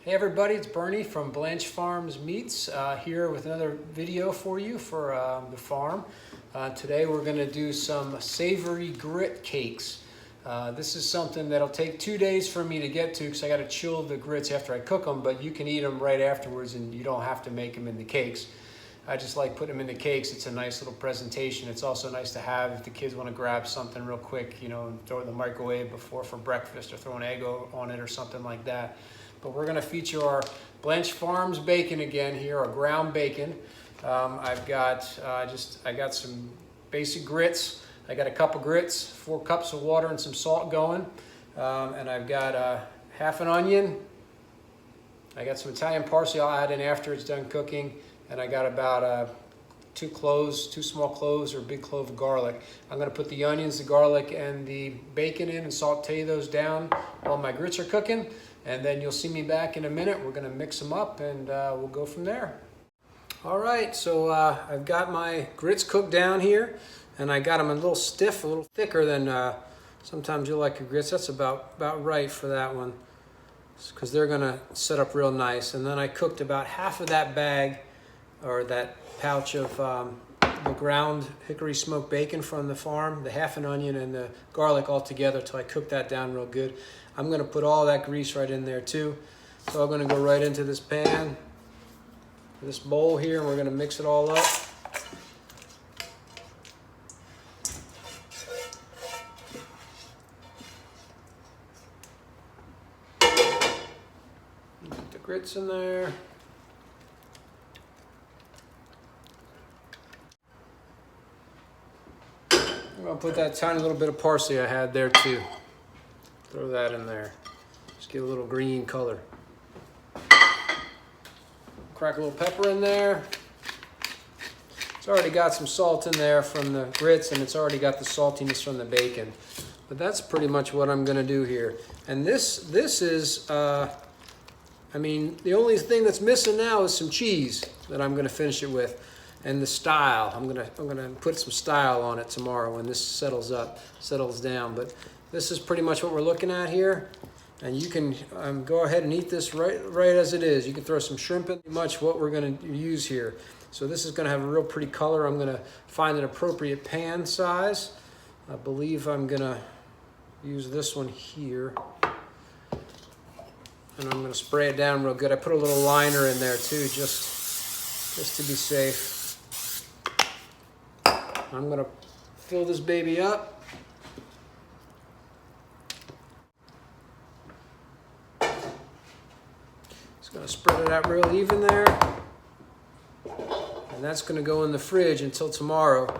Hey everybody, it's Bernie from Blanche Farms Meats here with another video for you for the farm. Today we're going to do some savory grit cakes. This is something that'll take 2 days for me to get to because I got to chill the grits after I cook them, but you can eat them right afterwards and you don't have to make them into cakes. I just like putting them in the cakes. It's a nice little presentation. It's also nice to have if the kids want to grab something real quick, you know, and throw it in the microwave before for breakfast or throw an egg on it or something like that. But we're going to feature our Blanche Farms bacon again here, our ground bacon. I got some basic grits. I got a cup of grits, 4 cups of water and some salt going. And I've got half an onion. I got some Italian parsley I'll add in after it's done cooking. And I got about 2 small cloves or a big clove of garlic. I'm going to put the onions, the garlic, and the bacon in and saute those down while my grits are cooking. And then you'll see me back in a minute. We're going to mix them up and we'll go from there. All right, so I've got my grits cooked down here, and I got them a little stiff, a little thicker than sometimes you like your grits. That's about right for that one, because they're going to set up real nice. And then I cooked about half of that bag or that pouch of the ground hickory smoked bacon from the farm, the half an onion and the garlic all together till I cook that down real good. I'm going to put all that grease right in there too. So I'm going to go right into this pan, this bowl here, and we're going to mix it all up. Put the grits in there. I'm going to put that tiny little bit of parsley I had there too. Throw that in there. Just get a little green color. Crack a little pepper in there. It's already got some salt in there from the grits, and it's already got the saltiness from the bacon. But that's pretty much what I'm going to do here. And this is, I mean, the only thing that's missing now is some cheese that I'm going to finish it with. And the style, I'm gonna put some style on it tomorrow when this settles down. But this is pretty much what we're looking at here. And you can go ahead and eat this right as it is. You can throw some shrimp in. Pretty much what we're gonna use here. So this is gonna have a real pretty color. I'm gonna find an appropriate pan size. I believe I'm gonna use this one here. And I'm gonna spray it down real good. I put a little liner in there too, just to be safe. I'm going to fill this baby up. Just going to spread it out real even there. And that's going to go in the fridge until tomorrow.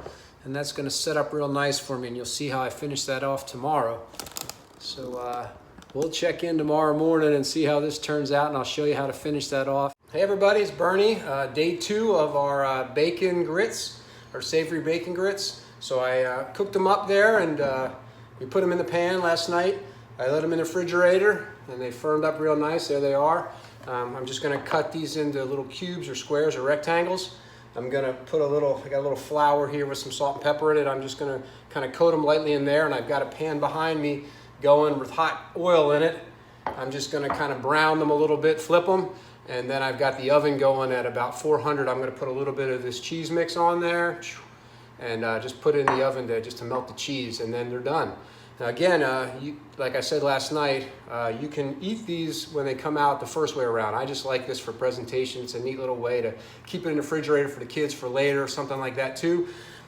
And that's going to set up real nice for me. And you'll see how I finish that off tomorrow. So we'll check in tomorrow morning and see how this turns out. And I'll show you how to finish that off. Hey everybody, it's Bernie. Day 2 of our bacon grits. Our savory bacon grits. So I cooked them up there, and we put them in the pan last night. I let them in the refrigerator and they firmed up real nice. There they are. I'm just going to cut these into little cubes or squares or rectangles. I'm going to put I got a little flour here with some salt and pepper in it. I'm just going to kind of coat them lightly in there, and I've got a pan behind me going with hot oil in it. I'm just going to kind of brown them a little bit, flip them. And then I've got the oven going at about 400. I'm going to put a little bit of this cheese mix on there and just put it in the oven just to melt the cheese, and then they're done. Now again, like I said last night, you can eat these when they come out the first way around. I just like this for presentation. It's a neat little way to keep it in the refrigerator for the kids for later or something like that too.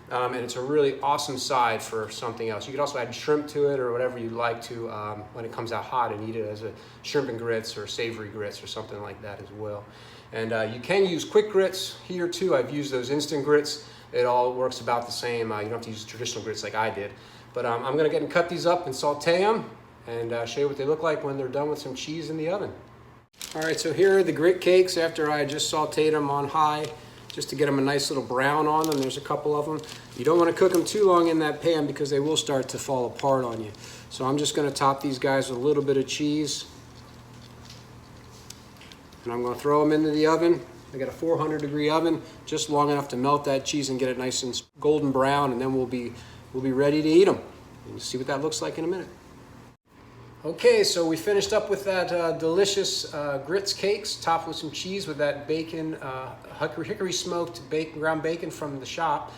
And it's a really awesome side for something else. You could also add shrimp to it or whatever you'd like to when it comes out hot, and eat it as a shrimp and grits or savory grits or something like that as well. And you can use quick grits here too. I've used those instant grits. It all works about the same. You don't have to use traditional grits like I did. But I'm going to get and cut these up and saute them and show you what they look like when they're done with some cheese in the oven. All right, so here are the grit cakes after I just sauteed them on high, just to get them a nice little brown on them. There's a couple of them. You don't want to cook them too long in that pan because they will start to fall apart on you. So I'm just going to top these guys with a little bit of cheese. And I'm going to throw them into the oven. I got a 400-degree oven, just long enough to melt that cheese and get it nice and golden brown, and then we'll be ready to eat them. And you'll see what that looks like in a minute. Okay, so we finished up with that delicious grits cakes topped with some cheese with that bacon, hickory smoked ground bacon from the shop.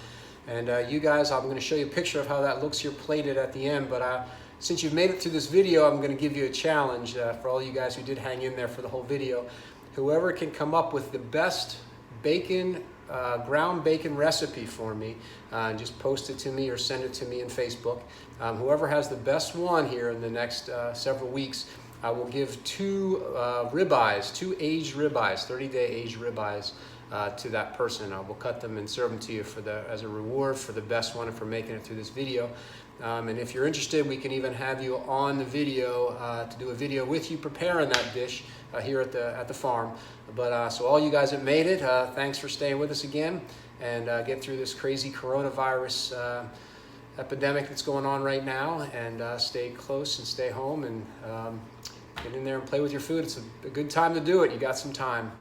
And you guys, I'm going to show you a picture of how that looks here plated at the end. But since you've made it through this video, I'm going to give you a challenge for all you guys who did hang in there for the whole video. Whoever can come up with the best bacon, ground bacon recipe for me, just post it to me or send it to me in Facebook. Whoever has the best one here in the next several weeks, I will give two aged ribeyes, 30-day aged ribeyes to that person. I will cut them and serve them to you as a reward for the best one and for making it through this video. And if you're interested, we can even have you on the video to do a video with you preparing that dish here at the farm. But so all you guys that made it, thanks for staying with us again and get through this crazy coronavirus epidemic that's going on right now. And stay close and stay home and get in there and play with your food. It's a good time to do it. You got some time.